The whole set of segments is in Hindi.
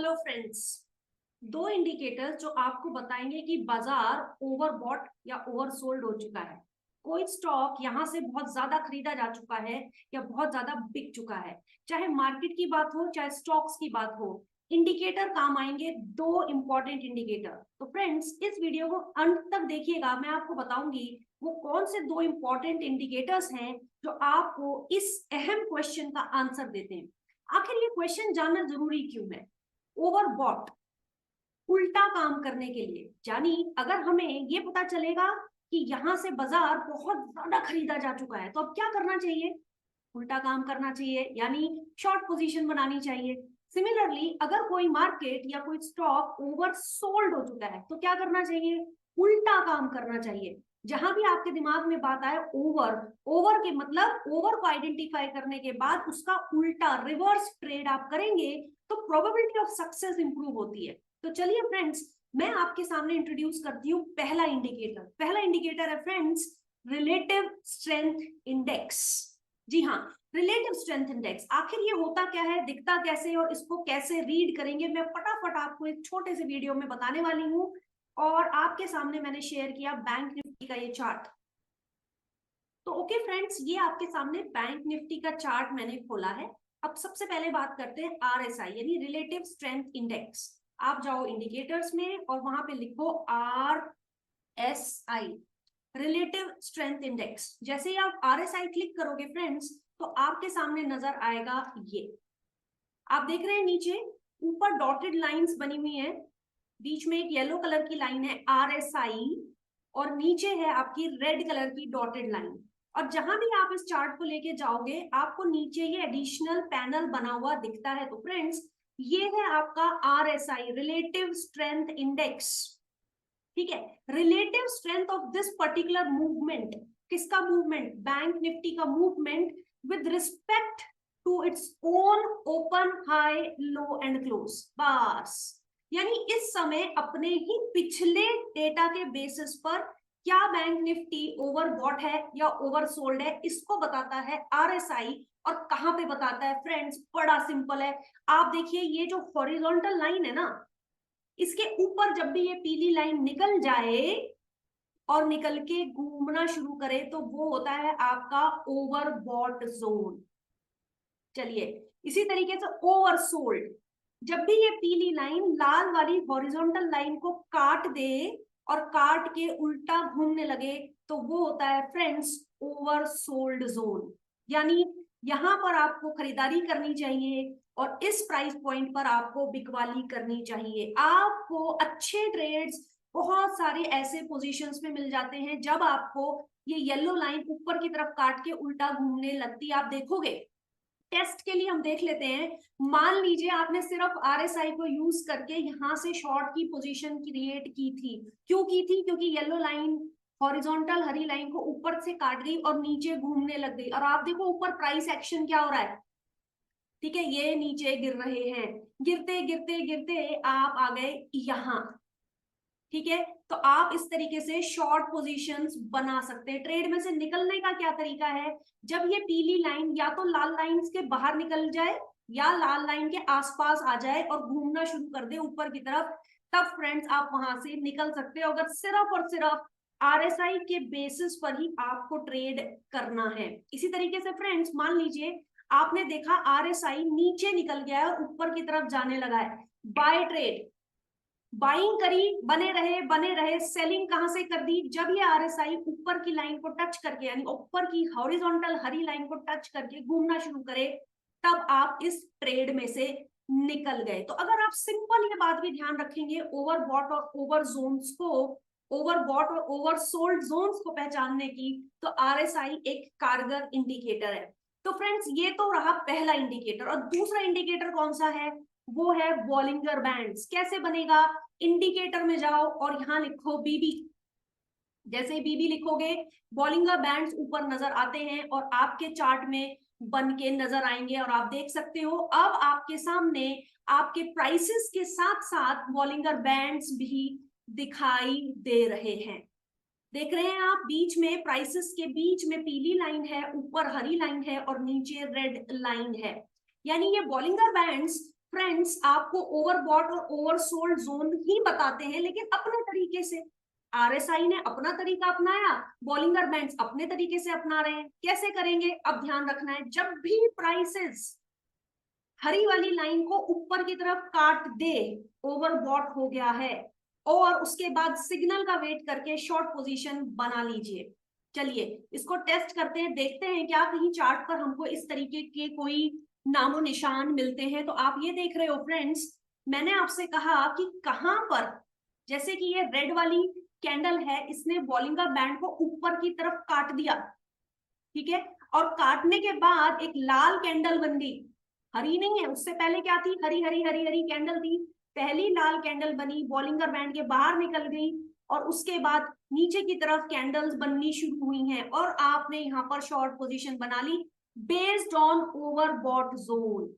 Hello friends. दो इंडिकेटर्स जो आपको बताएंगे कि बाजार ओवरबॉट या ओवरसोल्ड हो चुका है। कोई स्टॉक यहां से बहुत ज्यादा खरीदा जा चुका है या बहुत ज्यादा बिक चुका है। चाहे मार्केट की बात हो चाहे स्टॉक्स की बात हो, इंडिकेटर काम आएंगे। दो इंपॉर्टेंट इंडिकेटर। तो फ्रेंड्स, इस वीडियो को अंत तक देखिएगा। मैं आपको बताऊंगी वो कौन से दो इंपॉर्टेंट इंडिकेटर्स हैं जो आपको इस अहम क्वेश्चन का आंसर देते हैं। आखिर ये क्वेश्चन जानना जरूरी क्यों है? ओवरबॉट, उल्टा काम करने के लिए, यानी अगर हमें ये पता चलेगा कि यहां से बाजार बहुत ज्यादा खरीदा जा चुका है तो अब क्या करना चाहिए? उल्टा काम करना चाहिए, यानी शॉर्ट पोजीशन बनानी चाहिए। सिमिलरली, अगर कोई मार्केट या कोई स्टॉक ओवर सोल्ड हो चुका है तो क्या करना चाहिए? उल्टा काम करना चाहिए। जहां भी आपके दिमाग में बात आए ओवर, ओवर के मतलब ओवर को आइडेंटिफाई करने के बाद उसका उल्टा रिवर्स ट्रेड आप करेंगे तो प्रोबेबिलिटी ऑफ सक्सेस इंप्रूव होती है। तो चलिए फ्रेंड्स, मैं आपके सामने इंट्रोड्यूस करती हूँ पहला इंडिकेटर। पहला इंडिकेटर है फ्रेंड्स रिलेटिव स्ट्रेंथ इंडेक्स। जी हाँ, रिलेटिव स्ट्रेंथ इंडेक्स। आखिर ये होता क्या है, दिखता कैसे और इसको कैसे रीड करेंगे, मैं फटाफट आपको एक छोटे से वीडियो में बताने वाली हूँ। और आपके सामने मैंने शेयर किया बैंक निफ्टी का ये चार्ट। तो ओके फ्रेंड्स, ये आपके सामने बैंक निफ्टी का चार्ट मैंने खोला है। अब सबसे पहले बात करते हैं आरएसआई यानी रिलेटिव स्ट्रेंथ इंडेक्स। आप जाओ इंडिकेटर्स में और वहां पे लिखो आरएसआई, रिलेटिव स्ट्रेंथ इंडेक्स। जैसे ही आप आरएसआई क्लिक करोगे फ्रेंड्स तो आपके सामने नजर आएगा ये। आप देख रहे हैं नीचे ऊपर डॉटेड लाइंस बनी हुई है, बीच में एक येलो कलर की लाइन है आरएसआई और नीचे है आपकी रेड कलर की डॉटेड लाइन। और जहां भी आप इस चार्ट को लेके जाओगे आपको नीचे ये एडिशनल पैनल बना हुआ दिखता है। तो फ्रेंड्स, ये है आपका आरएसआई, रिलेटिव स्ट्रेंथ इंडेक्स। ठीक है, relative strength of this particular movement. किसका मूवमेंट? बैंक निफ्टी का movement with respect to its own open, high, low and close. बस, यानी इस समय अपने ही पिछले डेटा के बेसिस पर क्या बैंक निफ्टी ओवरबॉट है या ओवरसोल्ड है, इसको बताता है आरएसआई। और कहां पे बताता है फ्रेंड्स? बड़ा सिंपल है। आप देखिए ये जो हॉरिजॉन्टल लाइन है ना, इसके ऊपर जब भी ये पीली लाइन निकल जाए और निकल के घूमना शुरू करे तो वो होता है आपका ओवरबॉट जोन। चलिए, इसी तरीके से ओवरसोल्ड, जब भी ये पीली लाइन लाल वाली हॉरिजॉन्टल लाइन को काट दे और काट के उल्टा घूमने लगे तो वो होता है फ्रेंड्स ओवरसोल्ड जोन। यानी यहां पर आपको खरीदारी करनी चाहिए और इस प्राइस पॉइंट पर आपको बिकवाली करनी चाहिए। आपको अच्छे ट्रेड्स बहुत सारे ऐसे पोजीशंस में मिल जाते हैं जब आपको ये येलो लाइन ऊपर की तरफ काट के उल्टा घूमने लगती है। आप देखोगे, टेस्ट के लिए हम देख लेते हैं। मान लीजिए आपने सिर्फ आरएसआई को यूज करके यहां से शॉर्ट की पोजीशन क्रिएट की थी। क्यों की थी? क्योंकि येलो लाइन हॉरिजॉन्टल हरी लाइन को ऊपर से काट गई और नीचे घूमने लग गई। और आप देखो ऊपर प्राइस एक्शन क्या हो रहा है। ठीक है, ये नीचे गिर रहे हैं, गिरते गिरते गिरते आप आ गए यहां। ठीक है, तो आप इस तरीके से शॉर्ट पोजीशंस बना सकते हैं। ट्रेड में से निकलने का क्या तरीका है? जब ये पीली लाइन या तो लाल लाइन के बाहर निकल जाए या लाल लाइन के आसपास आ जाए और घूमना शुरू कर दे ऊपर की तरफ, तब फ्रेंड्स आप वहां से निकल सकते हो। अगर सिर्फ और सिर्फ आरएसआई के बेसिस पर ही आपको ट्रेड करना है। इसी तरीके से फ्रेंड्स, मान लीजिए आपने देखा आरएसआई नीचे निकल गया है और ऊपर की तरफ जाने लगा है, बाय ट्रेड, बाइंग करी, बने रहे। सेलिंग कहां से कर दी? जब ये आरएसआई ऊपर की लाइन को टच करके यानी ऊपर की हॉरिजॉन्टल हरी लाइन को टच करके घूमना शुरू करे, तब आप इस ट्रेड में से निकल गए। तो अगर आप सिंपल ये बात भी ध्यान रखेंगे ओवरबॉट और ओवर जोन्स को, ओवरबॉट और ओवर सोल्ड जोन्स को पहचानने की, तो आरएसआई एक कारगर इंडिकेटर है। तो फ्रेंड्स, ये तो रहा पहला इंडिकेटर। और दूसरा इंडिकेटर कौन सा है? वो है बॉलिंगर बैंड्स। कैसे बनेगा? इंडिकेटर में जाओ और यहां लिखो बीबी। जैसे बीबी लिखोगे बॉलिंगर बैंड्स ऊपर नजर आते हैं और आपके चार्ट में बन के नजर आएंगे। और आप देख सकते हो अब आपके सामने आपके प्राइसेस के साथ साथ बॉलिंगर बैंड्स भी दिखाई दे रहे हैं। देख रहे हैं आप, बीच में प्राइसेस के बीच में पीली लाइन है, ऊपर हरी लाइन है और नीचे रेड लाइन है। यानी ये बॉलिंगर बैंड्स फ्रेंड्स आपको ओवरबॉट और ओवरसोल्ड जोन ही बताते हैं, लेकिन अपने तरीके से। आरएसआई ने अपना तरीका अपनाया, बॉलिंगर बैंड्स अपने तरीके से अपना रहे हैं। कैसे करेंगे, अब ध्यान रखना है, जब भी प्राइसेस हरी वाली लाइन को ऊपर की तरफ काट दे, ओवरबॉट हो गया है, और उसके बाद सिग्नल का वेट करके शॉर्ट पोजीशन बना लीजिए। चलिए इसको टेस्ट करते हैं, देखते हैं क्या कहीं चार्ट पर हमको इस तरीके के कोई नामो निशान मिलते हैं। तो आप ये देख रहे हो फ्रेंड्स, मैंने आपसे कहा कि कहां पर, जैसे कि ये रेड वाली कैंडल है, इसने बॉलिंगर बैंड को ऊपर की तरफ काट दिया, ठीक है, और काटने के बाद एक लाल कैंडल बन गई, हरी नहीं है, उससे पहले क्या थी, हरी हरी हरी हरी कैंडल थी, पहली लाल कैंडल बनी, बॉलिंगर बैंड के बाहर निकल गई, और उसके बाद नीचे की तरफ कैंडल्स बननी शुरू हुई हैं, और आपने यहाँ पर शॉर्ट पोजीशन बना ली बेस्ड ऑन ओवरबॉट जोन।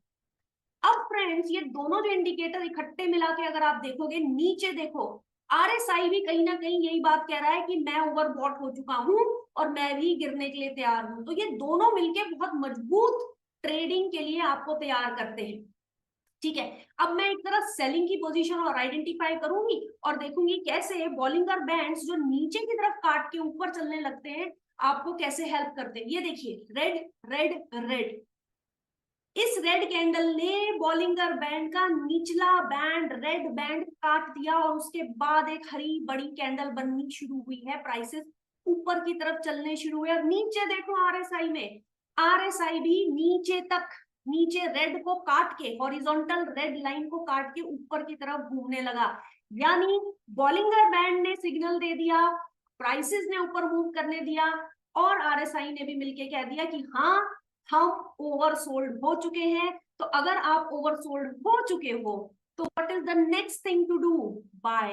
अब फ्रेंड्स ये दोनों जो इंडिकेटर इकट्ठे मिला के अगर आप देखोगे, नीचे देखो, आरएसआई भी कहीं ना कहीं यही बात कह रहा है कि मैं ओवरबॉट हो चुका हूं और मैं भी गिरने के लिए तैयार हूं। तो ये दोनों मिलके बहुत मजबूत ट्रेडिंग के लिए आपको तैयार करते हैं, ठीक है। अब मैं एक तरह सेलिंग की पोजीशन और आइडेंटिफाई करूंगी और देखूंगी कैसे बॉलिंगर बैंड्स जो नीचे की तरफ काट के ऊपर चलने लगते हैं आपको कैसे हेल्प करते हैं। ये देखिए, रेड रेड रेड, इस रेड कैंडल ने बॉलिंगर बैंड का निचला बैंड, रेड बैंड काट दिया, और उसके बाद एक हरी बड़ी कैंडल बननी शुरू हुई है, प्राइसेस ऊपर की तरफ चलने शुरू हुए। और नीचे देखो आरएसआई में, आरएसआई भी नीचे तक, नीचे रेड को काट के, हॉरिजॉन्टल रेड लाइन को काट के ऊपर की तरफ घूमने लगा, यानी बॉलिंगर बैंड ने सिग्नल दे दिया, प्राइसेस ने ऊपर मूव करने दिया, और आरएसआई ने भी मिलके कह दिया कि हाँ हम ओवरसोल्ड हो चुके हैं। तो अगर आप ओवरसोल्ड हो चुके हो तो what is the next thing to do, bye.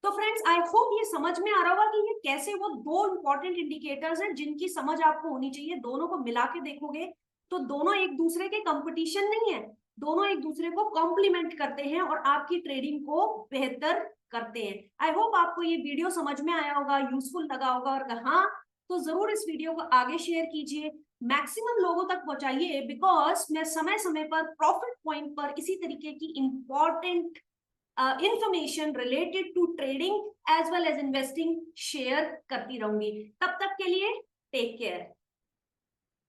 तो फ्रेंड्स आई होप ये समझ में आ रहा होगा कि ये कैसे वो दो इंपॉर्टेंट इंडिकेटर्स हैं जिनकी समझ आपको होनी चाहिए। दोनों को मिला के देखोगे तो दोनों एक दूसरे के कंपटीशन नहीं है, दोनों एक दूसरे को कॉम्प्लीमेंट करते हैं और आपकी ट्रेडिंग को बेहतर करते हैं। आई होप आपको ये वीडियो समझ में आया होगा, यूजफुल लगा होगा, और हाँ तो जरूर इस वीडियो को आगे शेयर कीजिए, मैक्सिमम लोगों तक पहुंचाइए, बिकॉज मैं समय समय पर प्रॉफिट पॉइंट पर इसी तरीके की important information related to trading as well as investing share करती रहूंगी। तब तक के लिए टेक केयर।